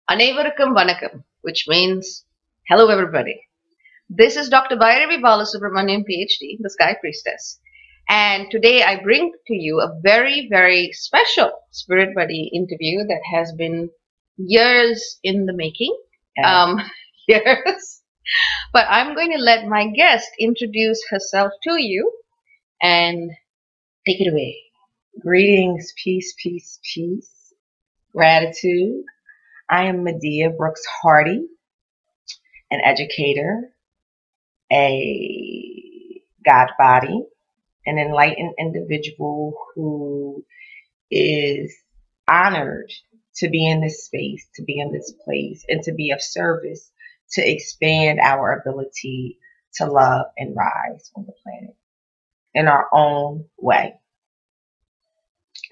Anevarukam Vanakkam, which means hello everybody. This is Dr. Bhairavi Balasubramanian, PhD, the Sky Priestess. And today I bring to you a very, very special Spirit Buddy interview that has been years in the making. Years. But I'm going to let my guest introduce herself to you and take it away. Greetings, peace, peace, peace. Gratitude. I am Medea Brooks Hardy, an educator, a God body, an enlightened individual who is honored to be in this space, to be in this place, and to be of service to expand our ability to love and rise on the planet in our own way.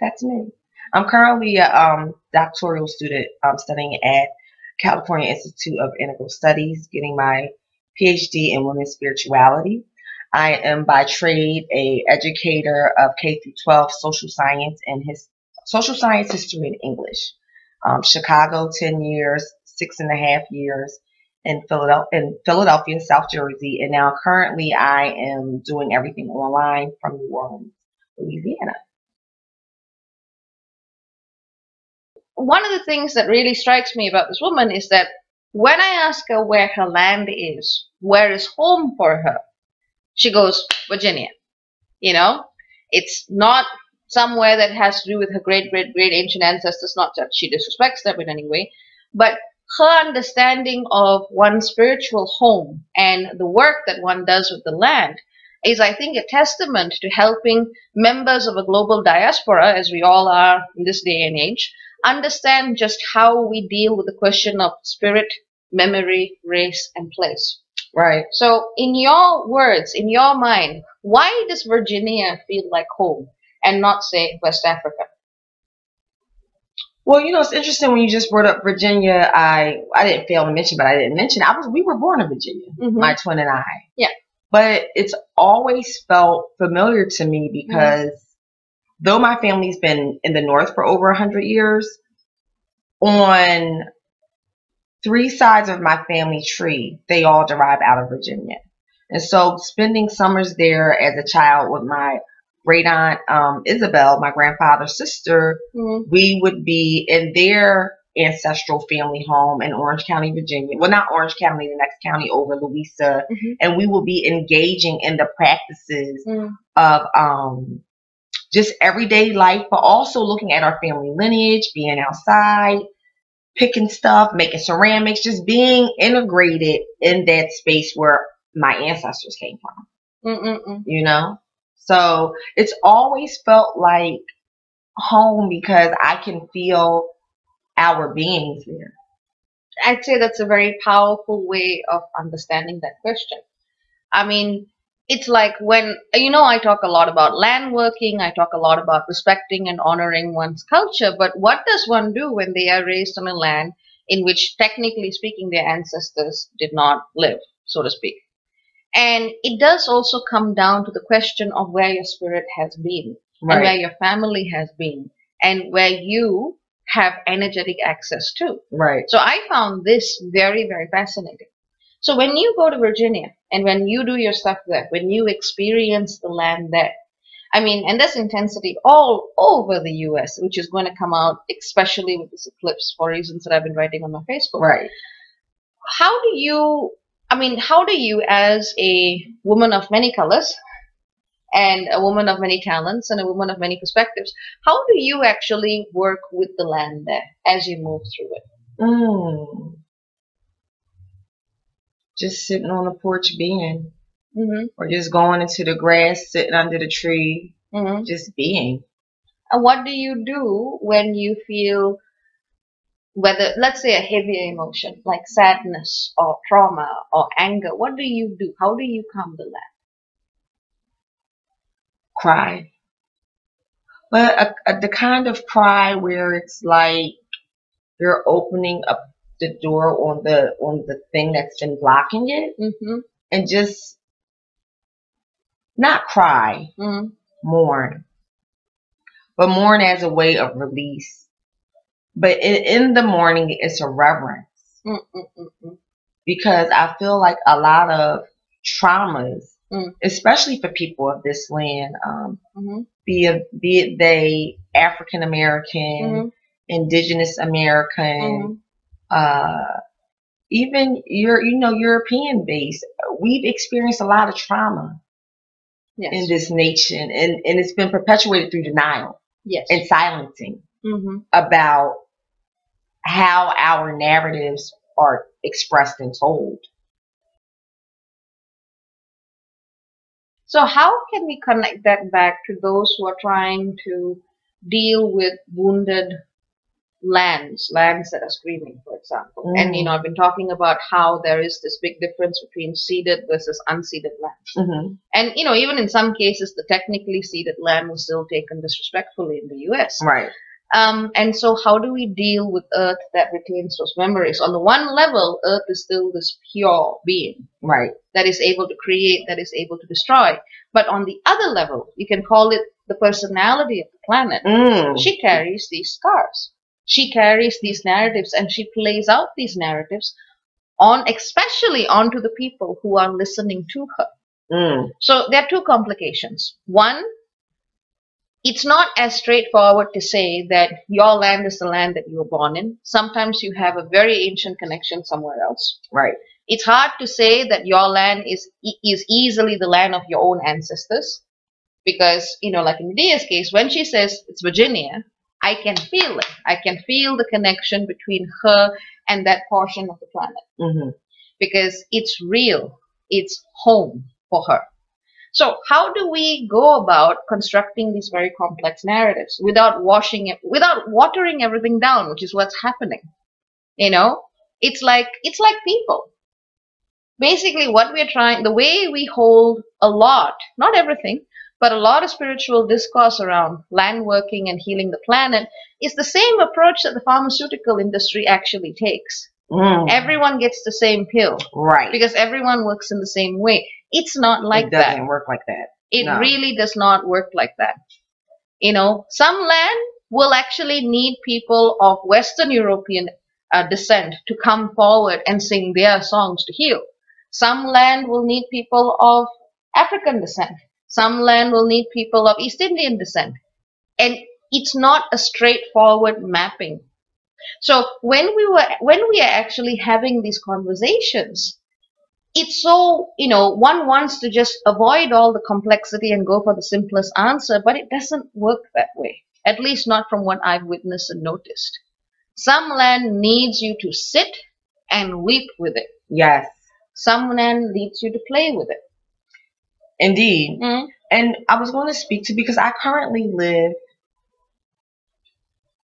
That's me. I'm currently a doctoral student studying at California Institute of Integral Studies, getting my PhD in women's spirituality. I am by trade a educator of K through 12 social science and social science, history, and English. Chicago 10 years, 6.5 years in Philadelphia, South Jersey, and now currently I am doing everything online from New Orleans, Louisiana. One of the things that really strikes me about this woman is that when I ask her where her land is, where is home for her, she goes, Virginia. You know, it's not somewhere that has to do with her great, great, great ancient ancestors, not that she disrespects them in any way, but her understanding of one's spiritual home and the work that one does with the land is, I think, a testament to helping members of a global diaspora, as we all are in this day and age, understand just how we deal with the question of spirit, memory, race, and place. Right. So, in your words, in your mind, why does Virginia feel like home and not, say, West Africa? Well, it's interesting when you just brought up Virginia. I didn't fail to mention, but I didn't mention we were born in Virginia, my twin and I. Yeah. But it's always felt familiar to me because though my family's been in the North for over 100 years, on 3 sides of my family tree, they all derive out of Virginia. And so spending summers there as a child with my great aunt Isabel, my grandfather's sister, we would be in their ancestral family home in Orange County, Virginia. Well, not Orange County, the next county over, Louisa. And we will be engaging in the practices of just everyday life, but also looking at our family lineage, being outside, picking stuff, making ceramics, just being integrated in that space where my ancestors came from. So it's always felt like home because I can feel our beings there. I'd say that's a very powerful way of understanding that question. I mean, it's like when, I talk a lot about land working, I talk a lot about respecting and honoring one's culture, but what does one do when they are raised on a land in which, technically speaking, their ancestors did not live, so to speak? And it does also come down to the question of where your spirit has been, and where your family has been, and where you have energetic access to. Right. So I found this very, very fascinating. So when you go to Virginia and when you do your stuff there, when you experience the land there, and there's intensity all over the US, which is going to come out, especially with this eclipse, for reasons that I've been writing on my Facebook. Right. How do you, as a woman of many colors and a woman of many talents and a woman of many perspectives, how do you actually work with the land there as you move through it? Just sitting on the porch being, or just going into the grass, sitting under the tree, just being. And what do you do when you feel, whether, let's say, a heavier emotion like sadness or trauma or anger? What do you do? How do you calm the land? Cry. But the kind of cry where it's like you're opening up the door on the thing that's been blocking it, and just not cry, mourn, but mourn as a way of release, But in the morning, it's a reverence. Because I feel like a lot of traumas, especially for people of this land, be it they African American, indigenous American, even European based, we've experienced a lot of trauma in this nation, and it's been perpetuated through denial and silencing about how our narratives are expressed and told. So how can we connect that back to those who are trying to deal with wounded lands that are screaming, for example? And I've been talking about how there is this big difference between ceded versus unceded land. And even in some cases, the technically ceded land was still taken disrespectfully in the US. Right. And so how do we deal with Earth that retains those memories? On the one level, Earth is still this pure being, right, that is able to create, that is able to destroy. But on the other level, you can call it the personality of the planet. She carries these scars. She carries these narratives, and she plays out these narratives especially onto the people who are listening to her. So there are two complications. One, it's not as straightforward to say that your land is the land that you were born in. Sometimes you have a very ancient connection somewhere else. Right. It's hard to say that your land is easily the land of your own ancestors, because, like in Medea's case, when she says it's Virginia, I can feel it. I can feel the connection between her and that portion of the planet, because it's real. It's home for her. So how do we go about constructing these very complex narratives without watering everything down, which is what's happening? It's like people. Basically, what we're trying, the way we hold a lot, not everything, but a lot of spiritual discourse around land working and healing the planet is the same approach that the pharmaceutical industry actually takes. Everyone gets the same pill. Right. Because everyone works in the same way. It's not like that. It doesn't work like that. It really does not work like that. Some land will actually need people of Western European descent to come forward and sing their songs to heal. Some land will need people of African descent. Some land will need people of East Indian descent. And it's not a straightforward mapping. So when we are actually having these conversations, it's so, one wants to just avoid all the complexity and go for the simplest answer, but it doesn't work that way. At least not from what I've witnessed and noticed. Some land needs you to sit and weep with it. Yes. Some land needs you to play with it. Indeed. And I was going to speak to, because I currently live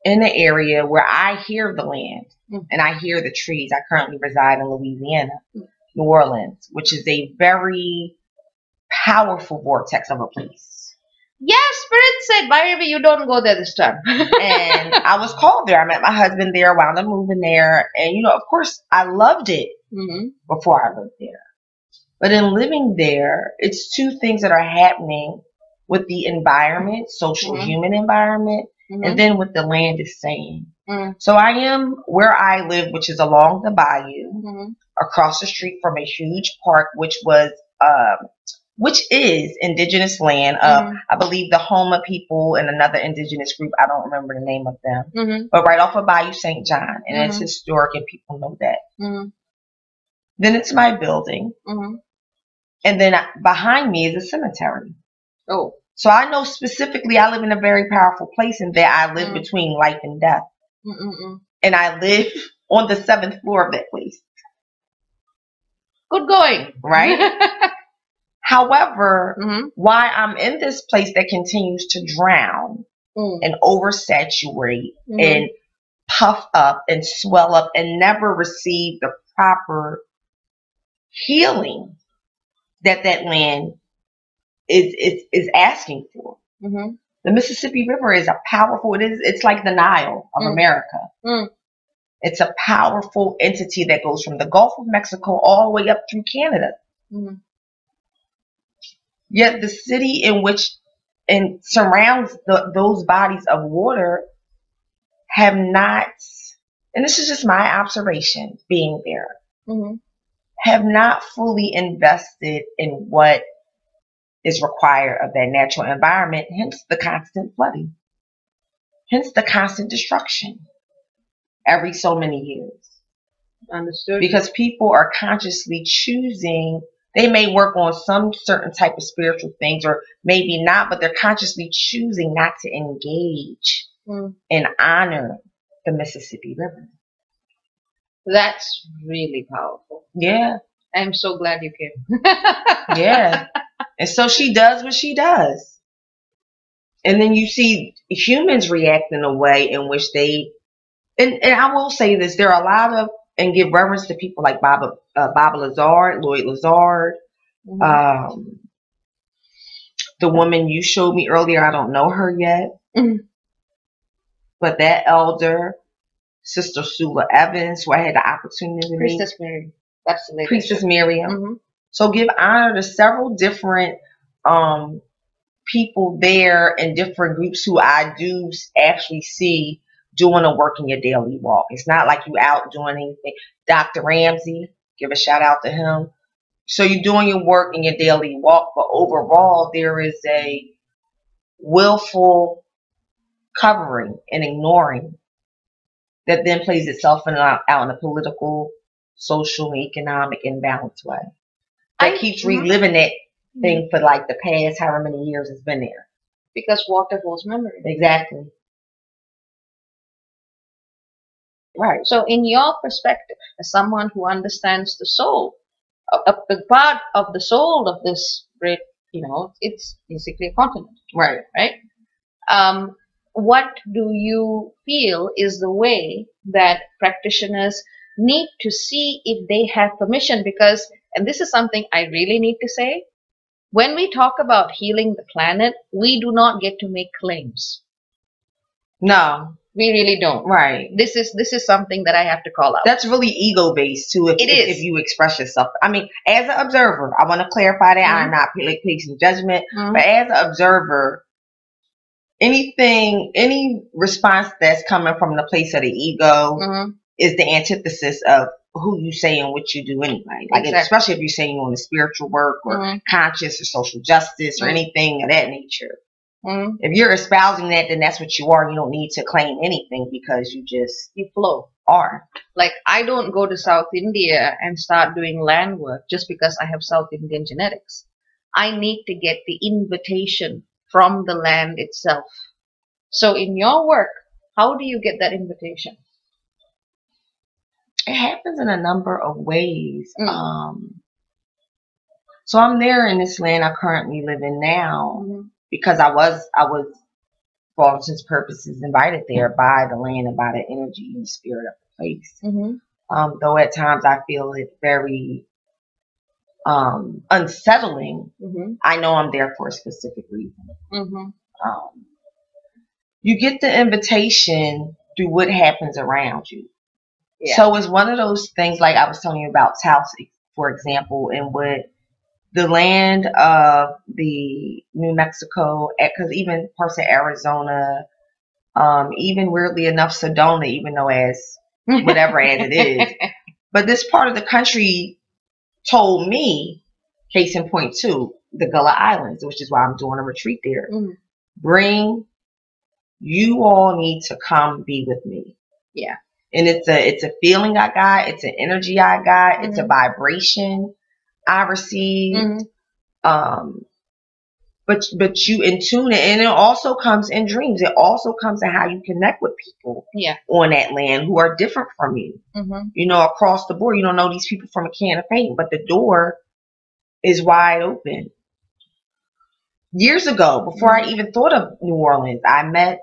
in an area where I hear the land and I hear the trees. I currently reside in Louisiana, New Orleans, which is a very powerful vortex of a place. Yeah, Spirit said, Bhairavi, you don't go there this time. And I was called there. I met my husband there, wound up moving there. And, of course, I loved it before I lived there. But in living there, it's two things that are happening with the environment, social human environment, and then what the land is saying. So I am where I live, which is along the bayou, across the street from a huge park, which is indigenous land of, I believe, the Homa people and another indigenous group. I don't remember the name of them. But right off of Bayou St. John. And it's historic, and people know that. Then it's my building. And then behind me is a cemetery. Oh. So I know specifically I live in a very powerful place, and that I live between life and death. And I live on the 7th floor of that place. Good going. Right? However, why I'm in this place that continues to drown and oversaturate and puff up and swell up and never receive the proper healing that land is asking for. The Mississippi River is it's like the Nile of America. It's a powerful entity that goes from the Gulf of Mexico all the way up through Canada. Yet the city in which surrounds those bodies of water have not, and this is just my observation being there, have not fully invested in what is required of that natural environment, hence the constant flooding, hence the constant destruction every so many years. Understood. Because people are consciously choosing, they may work on some certain type of spiritual things or maybe not, but they're consciously choosing not to engage and honor the Mississippi River. That's really powerful. Yeah. I'm so glad you came. Yeah. And so she does what she does. And then you see humans react in a way in which they, and I will say this, there are a lot of, and give reverence to people like Baba Lazard, Lloyd Lazard, the woman you showed me earlier, I don't know her yet, but that elder, Sister Sula Evans, who I had the opportunity to meet. Priestess Mary. That's the latest. Priestess Miriam. So give honor to several different people there in different groups who I do actually see doing a work in your daily walk. It's not like you out doing anything. Dr. Ramsey, give a shout out to him. So you're doing your work in your daily walk, but overall there is a willful covering and ignoring that then plays itself out in a political, social, and economic imbalanced way. That keeps reliving that thing for like the past however many years it's been there. Because water holds memory. Exactly. Right. So in your perspective, as someone who understands the soul, a part of the soul of this great, it's basically a continent. Right. Right? What do you feel is the way that practitioners need to see if they have permission? Because, and this is something I really need to say, when we talk about healing the planet, we do not get to make claims. No. We really don't. Right. This is something that I have to call out. That's really ego based too. If you express yourself, I mean, as an observer, I want to clarify that I'm not placing judgment, but as an observer, any response that's coming from the place of the ego is the antithesis of who you say and what you do anyway. Like especially if you're saying on the spiritual work or conscious or social justice or anything of that nature. If you're espousing that, then that's what you are. You don't need to claim anything because you flow. Like I don't go to South India and start doing land work just because I have South Indian genetics. I need to get the invitation from the land itself. So in your work, how do you get that invitation? It happens in a number of ways. So I'm there in this land I currently live in now because I was for all intents and purposes invited there by the land and by the energy and the spirit of the place. Though at times I feel it very unsettling. I know I'm there for a specific reason. You get the invitation through what happens around you. Yeah. So it's one of those things like I was telling you about Taos, for example, and what the land of the New Mexico, because even parts of Arizona, even weirdly enough Sedona, even though as whatever as it is, but this part of the country told me, case in point too, the Gullah Islands, which is why I'm doing a retreat there. You all need to come be with me. Yeah. And it's a feeling I got, it's an energy I got, it's a vibration I received. But you in tune it, and it also comes in dreams. It also comes in how you connect with people on that land who are different from you. Across the board. You don't know these people from a can of paint, but the door is wide open. Years ago, before I even thought of New Orleans, I met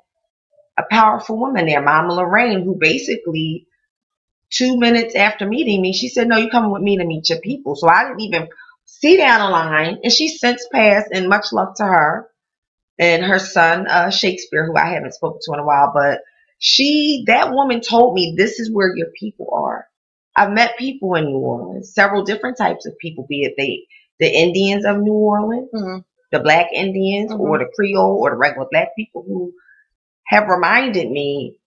a powerful woman there, Mama Lorraine, who basically 2 minutes after meeting me, she said, "No, you coming with me to meet your people." So I didn't even see down the line, and she's since passed, and much love to her and her son, Shakespeare, who I haven't spoken to in a while, but that woman told me, this is where your people are. I've met people in New Orleans, several different types of people, be it the Indians of New Orleans, the Black Indians, or the Creole, or the regular Black people who have reminded me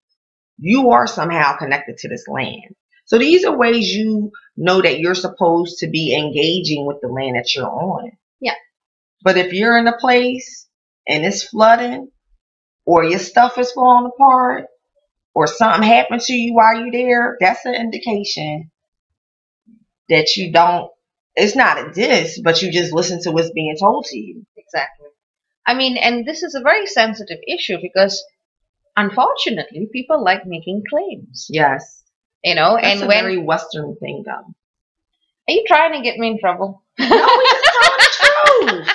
you are somehow connected to this land. So these are ways you know that you're supposed to be engaging with the land that you're on. Yeah. But if you're in a place and it's flooding, or your stuff is falling apart, or something happened to you while you're there, that's an indication that you don't, it's not a diss, but you just listen to what's being told to you. Exactly. I mean, and this is a very sensitive issue because unfortunately people like making claims. Yes. You know, That's and a when very Western thing, though. are you trying to get me in trouble? No, we just telling the truth.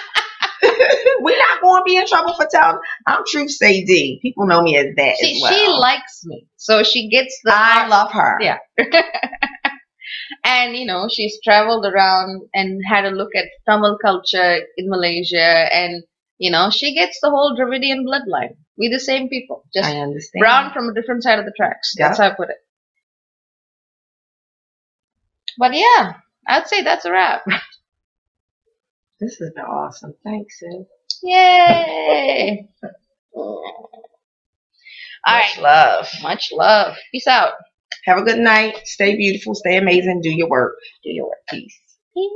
We're not going to be in trouble for telling. I'm Truth Say D. People know me as that as well. She likes me, so she gets the. I love her. Yeah. And you know, she's traveled around and had a look at Tamil culture in Malaysia, and you know, she gets the whole Dravidian bloodline. We the same people, just I understand. brown from a different side of the tracks. That's how I put it. But yeah, I'd say that's a wrap. This has been awesome. Thanks, sis. Yay! All right. Love. Much love. Peace out. Have a good night. Stay beautiful. Stay amazing. Do your work. Do your work. Peace. Peace.